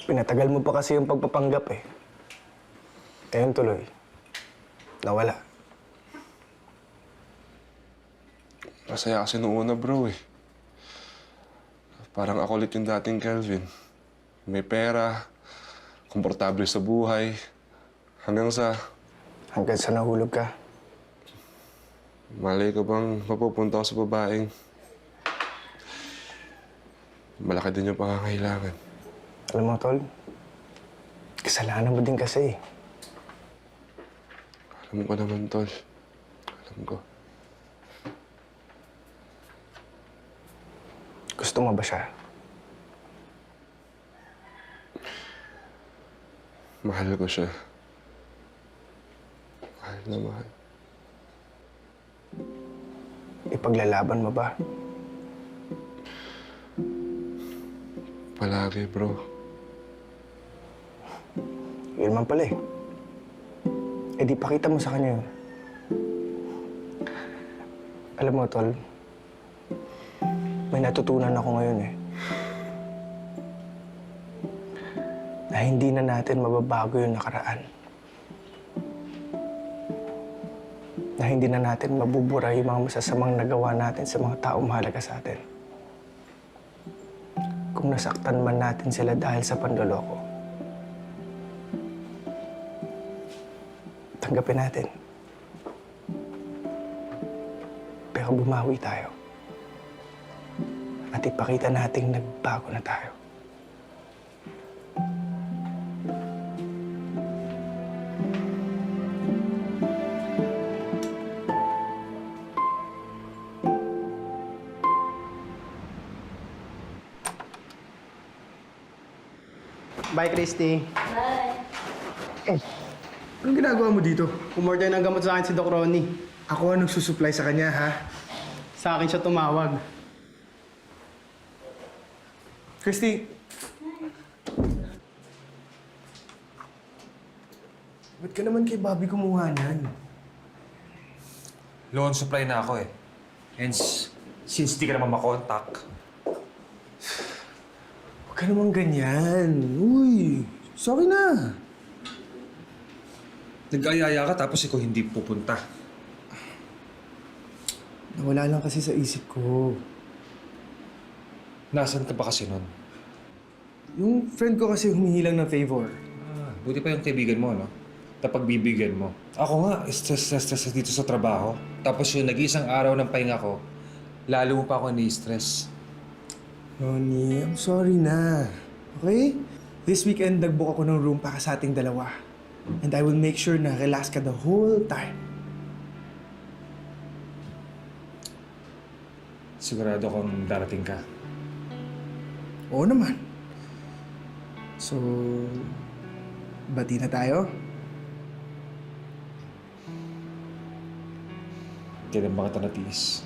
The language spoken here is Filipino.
Pinatagal mo pa kasi yung pagpapanggap eh. Ngayon tuloy, nawala. Masaya kasi noong una, bro eh. Parang ako ulit yung dating Kelvin. May pera, komportable sa buhay, hanggang Hanggang sa nahulog ka. malay ko bang mapupunta ako sa babaeng malaki din yung pangangailangan. Alam mo, Tol, kasalanan mo din kasi. Alam ko naman, Tol. Alam ko. Gusto mo ba siya? Mahal ko siya. Mahal na mahal. Ipaglalaban mo ba? Palagi, bro. Yun man pala eh. Eh di pakita mo sa kanya yun. Alam mo, Tol, may natutunan ako ngayon eh. Na hindi na natin mababago yung nakaraan. Na hindi na natin mabubura yung mga masasamang nagawa natin sa mga taong mahalaga sa atin. Kung nasaktan man natin sila dahil sa panloloko, tanggapin natin. Pero bumawi tayo. At ipakita nating nagbago na tayo. Bye, Christy. Anong ginagawa mo dito? Umorder ng gamot sa akin si Doc Ronnie. Ako ang nagsusupply sa kanya, ha? Sa akin siya tumawag. Christy! Ba't ka naman kay Bobby kumuha niyan? Loan supply na ako eh. Hence, since di ka naman makontak, Huwag ka naman ganyan. Uy, sorry na. nag-ayaya ka tapos ikaw hindi pupunta. Nawala lang kasi sa isip ko. Nasaan ka ba kasi nun? Yung friend ko kasi humihilang ng favor. Buti pa yung kaibigan mo, no? Napagbibigyan mo. Ako nga, stress dito sa trabaho. Tapos yung nag-iisang araw ng pahinga ko, lalo mo pa ako ni-stress. Ronnie, I'm sorry na. Okay? This weekend, nag-book ako ng room para sa ating dalawa. And I will make sure na relax ka the whole time. Sigurado kang darating ka. Oo naman. So, bati na tayo? Kailan ba kita natiis?